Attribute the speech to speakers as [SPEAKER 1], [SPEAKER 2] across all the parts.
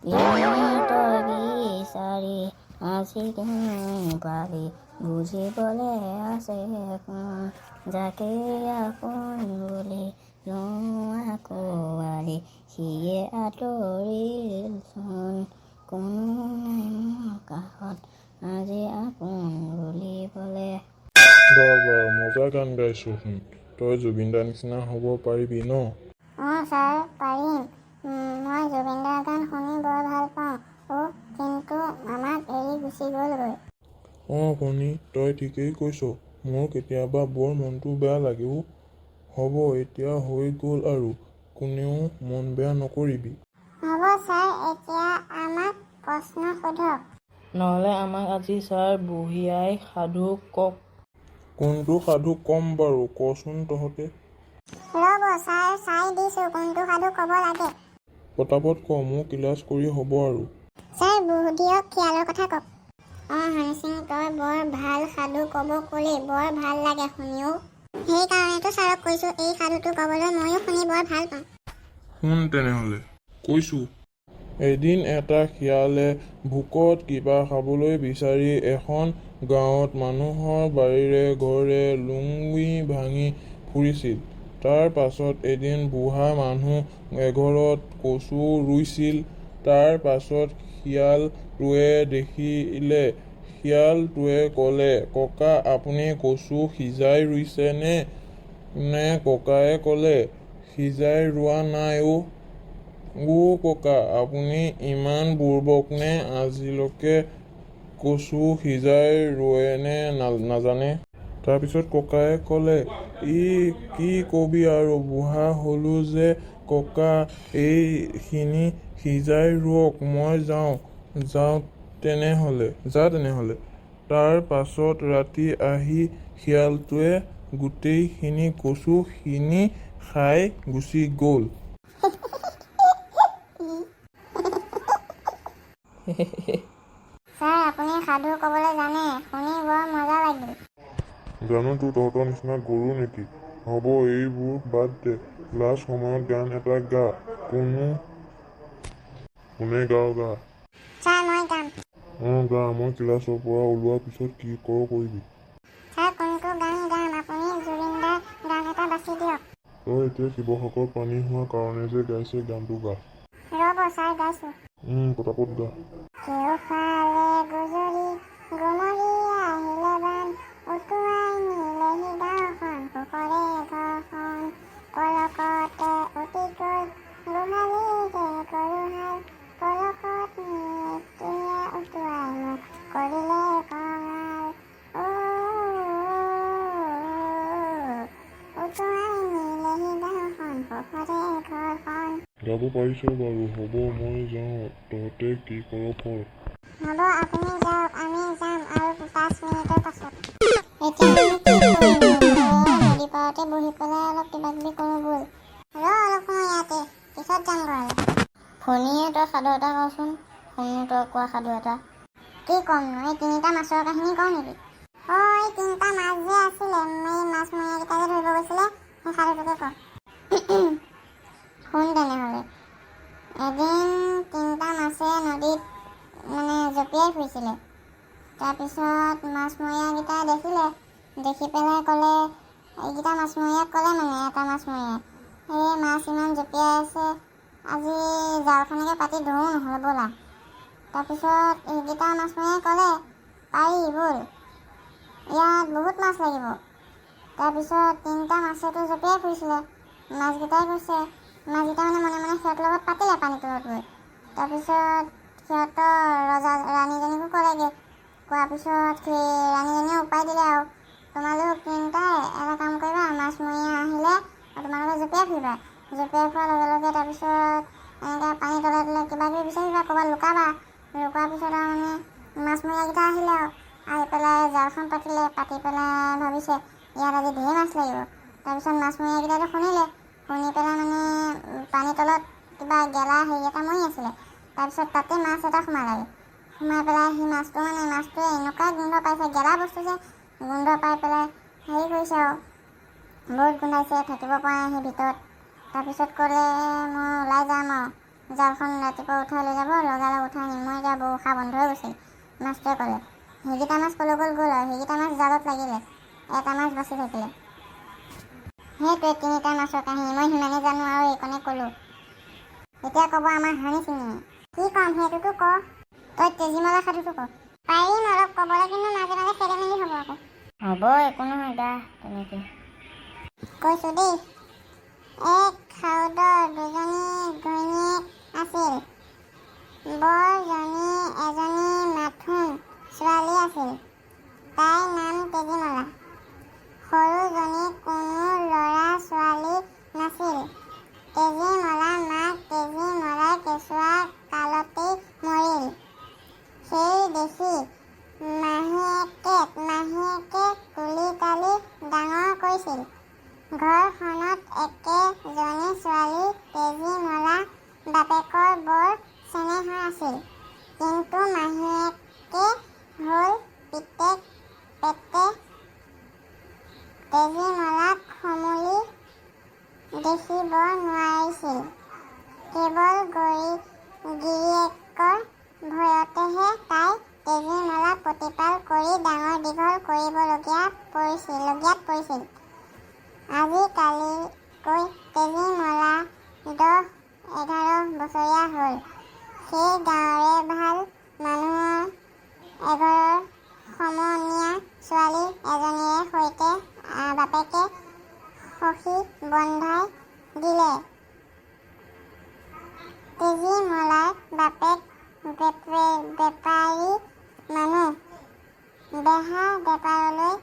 [SPEAKER 1] এনে তই বিচাৰি আজি কোনো পালি বুজিবলে আছে কোন যাকে আপোন বুলি লওঁ আকোৱালি সিয়ে আঁতৰিল চোন কোনো নাই মোৰ কাষত আজি আপোন বুলিবলে।
[SPEAKER 2] বাহ মজা গান গাইছোচোন। তই জুবিন দাৰ নিচিনা হ'ব পাৰিবি ন?
[SPEAKER 3] অঁ ছাৰ পাৰিম। মই জুবিন দাৰ গান শুনি বৰ ভাল পাওঁ। কিন্তু আমাক এৰি গুচি গ'লগৈ।
[SPEAKER 2] অঁ শনি, তই ঠিকেই কৈছ। মোৰ কেতিয়াবা বৰ মনটো বেয়া লাগে। হ'ব এতিয়া হৈ গ'ল আৰু কোনেও মন বেয়া নকৰিবি।
[SPEAKER 3] হ'ব ছাৰ, এতিয়া আমাক প্ৰশ্ন সোধক।
[SPEAKER 1] নহ'লে আমাক আজি ছাৰ বুঢ়িয়াই সাধু কওক।
[SPEAKER 2] কোনটো সাধু ক'ম বাৰু কচোন তহঁতে?
[SPEAKER 3] ৰ'ব ছাৰ, চাই দিছোঁ কোনটো সাধু ক'ব লাগে।
[SPEAKER 2] পটাপট ক, মোৰ ক্লাছ কৰি হ'ব আৰু।
[SPEAKER 3] ছাৰ বুঢ়ীয়ক খিয়ালৰ কথা কওক। অঁ হৰিসিং, তই বৰ ভাল সাধু ক'ব ক'লি, বৰ ভাল লাগে শুনিও। সেইকাৰণেতো ছাৰক কৈছোঁ, এই সাধুটো ক'বলৈ ময়ো শুনি বৰ ভাল পাওঁ।
[SPEAKER 2] শুন তেনেহ'লে কৈছোঁ। এদিন এটা শিয়ালে ভোকত কিবা খাবলৈ বিচাৰি এখন গাঁৱত মানুহৰ বাৰীৰে ঘৰে লুঙি ভাঙি ফুৰিছিল। তাৰ পাছত এদিন বুঢ়া মানুহ এঘৰত কচু ৰুইছিল। তাৰ পাছত শিয়ালটোৱে দেখিলে। শিয়ালটোৱে ক'লে, ককা আপুনি কচু সিজাই ৰুইছে নে? ককায়ে ক'লে, সিজাই ৰোৱা নাই ককা, আপুনি ইমান বুৰ্বক নে? আজিলৈকে কচু সিজাই ৰোৱেনে নাজানে? তাৰপিছত ককায়ে ক'লে, কি কবি আৰু বুঢ়া হ'লো যে ককা, এইখিনি সিজাই ৰোৱক, মই যা তেনেহ'লে। তাৰ পাছত ৰাতি আহি শিয়ালটোৱে গোটেইখিনি কচু খিনি খাই গুচি গ'ল।
[SPEAKER 3] ছাৰ আপুনি সাধু ক'বলৈ জানে, শুনি বৰ মজা লাগিল।
[SPEAKER 2] জানোতো, তহঁতৰ নিচিনা গৰু নেকি? হ'ব এইবোৰ বাদ দে, ক্লাছ সময়ত গান এটা গা। কোনে গাৱ গা।
[SPEAKER 3] ছাৰ মই গাম।
[SPEAKER 2] অঁ গা, মই ক্লাছৰ পৰা ওলোৱাৰ পিছত কি কৰ কৰিবি।
[SPEAKER 3] ছাৰ কোনটো গান গাম, আপুনি জুবিন দাৰ গান এটা বাছি দিয়ক।
[SPEAKER 2] তই এতিয়া শিৱসাগৰত পানী হোৱাৰ কাৰণে যে গাইছে গানটো গা।
[SPEAKER 3] ৰ'ব ছাৰ, গাইছোঁ।
[SPEAKER 2] পটাপট গা।
[SPEAKER 3] কেওফালে গুজৰি গুমৰি আহিলে বান, উটুৱাই নিলেহি গাঁওখন, সুখৰে ঘৰখন, পলকতে উটি গ'ল গোহালিৰে গৰু হাল, পলকত মৃত্যুয়ে উটুৱাই মোক কৰিলে কঙাল। উটুৱাই নিলেহি গাঁওখন, সুখৰে ঘৰখন।
[SPEAKER 2] গাব পাৰিছ বাৰু, হ'ব মই যাওঁ, তহঁতে কি কৰ কৰ।
[SPEAKER 3] হ'ব আপুনি যাওক, আমি যাম আৰু 5 মিনিটৰ পাছত। এতিয়া আমি কি কৰিম? নদী পাৰতে বহি পেলাই অলপ কিবা কিবি কৰোঁ ব'ল। অলপ সময় ইয়াতে, পিছত যাম ঘৰলৈ।
[SPEAKER 1] ফণীয়ে তই সাধু এটা কচোন। শুনো তই কোৱা সাধু এটা।
[SPEAKER 3] কি ক'মনো, এই 3টা মাছৰ কাহিনী কওঁ নেকি? এই 3টা মাছ যে আছিলে, এই মাছমৰীয়াকেইটা যে ধৰিব গৈছিলে, সেই সাধুটোকে কওঁ। শুন তেনেহ'লে। এদিন 3টা মাছে নদীত জঁপিয়াই ফুৰিছিলে। তাৰপিছত মাছমৰীয়াকেইটাই দেখি পেলাই ক'লে, এইকেইটা মাছমৰীয়াক ক'লে এটা মাছমৰীয়াই, এই মাছ ইমান জঁপিয়াই আছে, আজি জালখনকে পাতি ধৰোঁ নহ'লে ব'লা। তাৰপিছত এইকেইটা মাছমৰীয়াই ক'লে, পাৰি ব'ল, ইয়াত বহুত মাছ লাগিব। তাৰপিছত 3টা মাছেতো জঁপিয়াই ফুৰিছিলে। মাছকেইটাই কৈছে, মাছকেইটা মনে মনে সিহঁতৰ লগত পাতিলে পানী তলত গৈ। তাৰপিছত সিহঁতৰ ৰাণীজনীকো ক'লেগৈ। কোৱাৰ পিছত সেই ৰাণীজনীয়ে উপায় দিলে আৰু, তোমালোক 3টাই এটা কাম কৰিবা, মাছমৰীয়া আহিলে তোমালোকে জঁপিয়াই ফুৰিবা। জঁপিয়াই ফুৰাৰ লগে লগে তাৰপিছত এনেকৈ পানী তলে তলে কিবা কিবি বিচাৰিবা, ক'ৰবাত লুকাবা। লুকোৱাৰ পিছত আৰু মাছমৰীয়াকেইটা আহিলে আৰু আহি পেলাই জালখন পাতি পেলাই ভাবিছে, ইয়াত আজি ঢেৰ মাছ লাগিব। তাৰপিছত মাছমৰীয়াকেইটাইতো শুনিলে, শুনি পেলাই পানী তলত কিবা গেলা হেৰি এটা মৰি আছিলে। তাৰপিছত তাতে মাছ এটা সোমালে। সোমাই পেলাই সেই মাছটোৱে এনেকুৱা গোন্ধ পাইছে, গেলা বস্তু যে, গোন্ধ পাই পেলাই হেৰি কৰিছে আৰু, বহুত গোন্ধাইছে, থাকিব পৰা নাই সেই ভিতৰত। তাৰপিছত ক'লে, মই ওলাই যাম আৰু, জালখন ৰাতিপুৱা উঠাই লৈ যাব, লগালগ উঠাই নিম। মই এতিয়া বৰষা বন্ধ হৈ গৈছিল। মাছটোৱে ক'লে, সেইকেইটা মাছ ক'লৈ গ'ল আৰু সেইকেইটা মাছ জালত লাগিলে, এটা মাছ বাচি থাকিলে। সেইটোৱে 3টা মাছৰ কাহিনী। মই সিমানেই জানো আৰু এইকণে ক'লোঁ। এতিয়া ক'ব আমাৰ হানি চিনি। কি ক'ম সেইটোতো ক। তই তেজীমলা সাধুটো ক। পাৰিম অলপ ক'বলৈ, কিন্তু মাজে মাজে খেলি মেলি হ'ব আকৌ।
[SPEAKER 1] হ'ব, একো নহয় দা তেনেকৈ।
[SPEAKER 3] কৈছোঁ দেই। এক খাউদৰ 2জনী ঘৈণীয়েক আছিল। বৰজনী এজনী মাথোন ছোৱালী আছিল। তাইৰ নাম তেজীমলা। সৰুজনী কোনো ল'ৰা ছোৱালী নাছিল। তেজীমলাৰ মাক তেজীমলাৰ কেঁচুৱা কালতেই মৰিল। সেই দেখি মাহীয়েকে তুলি তালি ডাঙৰ কৰিছিল। ঘৰখনত একেজনী ছোৱালী। তেজীমলা বাপেকৰ বৰ চেনেহৰ আছিল, কিন্তু মাহীয়েকে হ'ল পিতেক পেটে তেজীমলাক সমূলি দেখিব নোৱাৰিছিল। কেৱল গিৰিয়েকৰ ভয়তেহে তাই তেজীমলাক প্ৰতিপাল কৰি ডাঙৰ দীঘল কৰিবলগীয়াত পৰিছিল। আজিকালিকৈ তেজীমলা 10-11 বছৰীয়া হ'ল। সেই গাঁৱৰে ভাল মানুহৰ এঘৰৰ সমনীয়া ছোৱালী এজনীৰে সৈতে বাপেকে সখি বন্ধাই দিলে। তেজীমলাৰ বাপেক বেপাৰী মানুহ। বেহা বেপাৰলৈ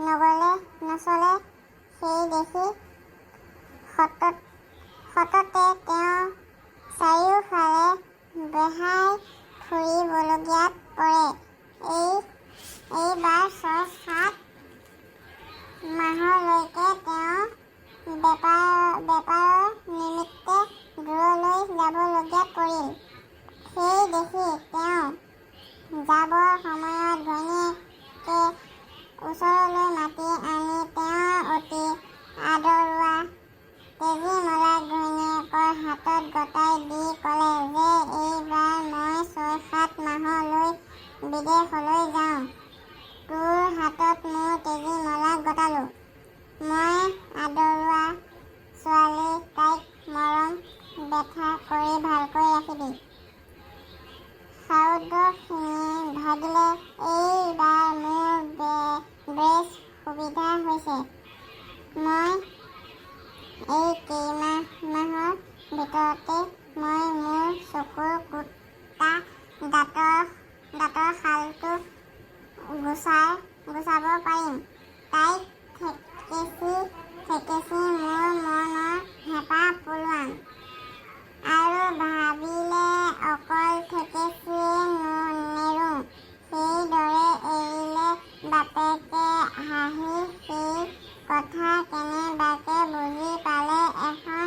[SPEAKER 3] নগ'লে নচলে। সেই দেখি সততে তেওঁ চাৰিওফালে বেহাই ফুৰিবলগীয়াত পৰে। এইবাৰ 6-7 মাহলৈকে তেওঁ বেপাৰৰ নিমিত্তে দূৰলৈ যাবলগীয়াত পৰিল। সেই দেখি তেওঁ যাবৰ সময়ত ঘৈণীয়েকে ওচৰলৈ মাতি আনি তেওঁৰ অতি আদৰুৱা তেজীমলাক ঘৈণীয়েকৰ হাতত গতাই দি ক'লে যে এইবাৰ মই 6-7 মাহলৈ বিদেশলৈ যাওঁ। তোৰ হাতত মোৰ তেজীমলাক গতালোঁ। মই আদৰুৱা ছোৱালী, তাইক মৰম বেথা কৰি ভালকৈ ৰাখিবি। খাউদখিনি ভাগিলে এইবাৰ মোৰ বেছ সুবিধা হৈছে। মই এই কেইমাহৰ ভিতৰতে মই মোৰ চকুৰ কুটা দাঁতৰ শালটো গুচাব পাৰিম। তাইক থেকেচি মোৰ মনৰ হেঁপাহ পলোৱাম। আৰু ভাবিলে অকল থেকেচিয়ে নেৰোঁ। সেইদৰে এৰিলে বাপেকে হাঁহি সেই কথা কেনেবাকে বুজি পালে এখন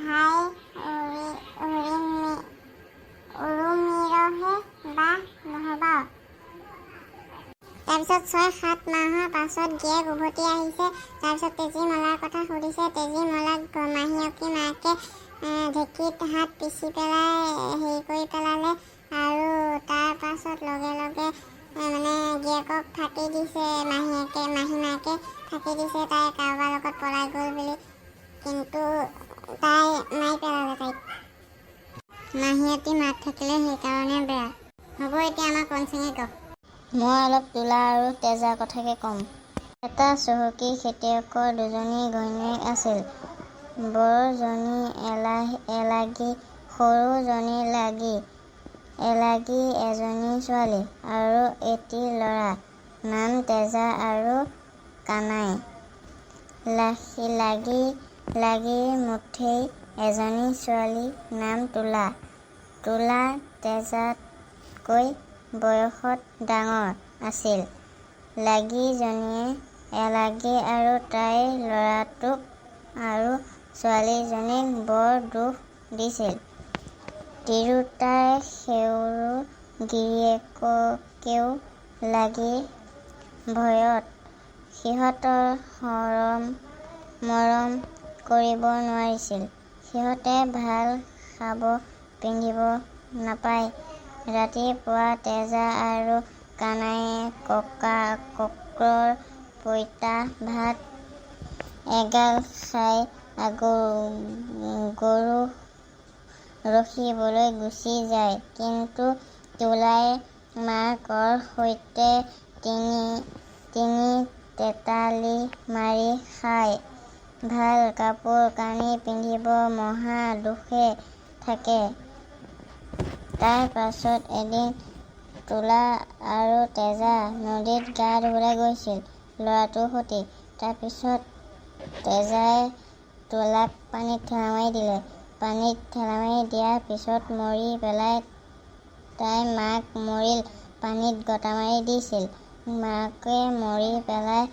[SPEAKER 3] হাই উৰুমিৰহে বা নহ'বা। তাৰপিছত 6-7 মাহৰ পাছত গিৰিয়েক উভতি আহিছে। তাৰপিছত তেজীমলাৰ কথা সুধিছে। তেজীমলাক মাহীয়কী মাকে ঢেঁকীত হাত পিচি পেলাই হেৰি কৰি পেলালে, আৰু তাৰ পাছত লগে লগে গিৰিয়েকক ফাঁকি দিছে। মাহী মাকে ফাঁকি দিছে তাই কাৰোবাৰ লগত পলাই গ'ল বুলি, কিন্তু তাই মাৰি পেলালে তাইক। মাহীয়তী মাক থাকিলে সেইকাৰণে বেয়া। হ'ব, এতিয়া আমাৰ পঞ্চেঙে কওক।
[SPEAKER 1] মই অলপ তোলা আৰু তেজা কথাকে ক'ম। এটা চহকী খেতিয়কৰ 2জনী ঘৈণীয়েক আছিল। বৰজনী এলাগী, সৰুজনী এলাগী এজনী ছোৱালী আৰু এটি ল'ৰা। নাম তেজা আৰু কানাই। লাগীৰ মুঠেই এজনী ছোৱালী, নাম তোলা। তোলা তেজাতকৈ বয়সত ডাঙৰ আছিল। লাগীজনীয়ে এলাগী আৰু তাইৰ ল'ৰাটোক আৰু ছোৱালীজনীক বৰ দুখ দিছিল। তিৰোতাই সৰু গিৰিয়েককেও লাগীৰ ভয়ত সিহঁতৰ মৰম কৰিব নোৱাৰিছিল। সিহঁতে ভাল খাব পিন্ধিব নাপায়। ৰাতিপুৱা তেজা আৰু কানাইয়ে ককৰ পঁইতা ভাত এগাল খাই আকৌ গৰু ৰখিবলৈ গুচি যায়। কিন্তু তুলাই মাকৰ সৈতে তিনি তেতালি মাৰি খায়। ভাল কাপোৰ কানি পিন্ধিব মহা দুখে থাকে। তাৰ পাছত এদিন তুলা আৰু তেজা নদীত গা ধুবলৈ গৈছিল ল'ৰাটোৰ সৈতে। তাৰপিছত তেজাই তুলাক পানীত ঠেলা মাৰি দিলে। পানীত ঠেলা মাৰি দিয়াৰ পিছত মৰি পেলাই তাই মাক মৰিল পানীত গতা মাৰি দিছিল। মাকে মৰি পেলাই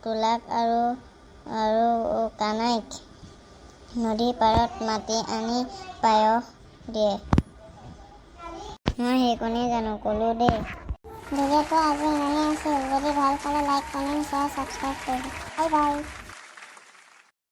[SPEAKER 1] তুলাক আৰু কানাইক নদীৰ পাৰত মাতি আনি পায়স দিয়ে। মই সেইকণেই জানো, ক'লো দেই।
[SPEAKER 3] ভিডিঅ'টো আজি ইমানেই আছিল। যদি ভাল পালে লাইক, কমেণ্ট, শ্বেয়াৰ, ছাবস্ক্ৰাইব কৰিব। Bye bye.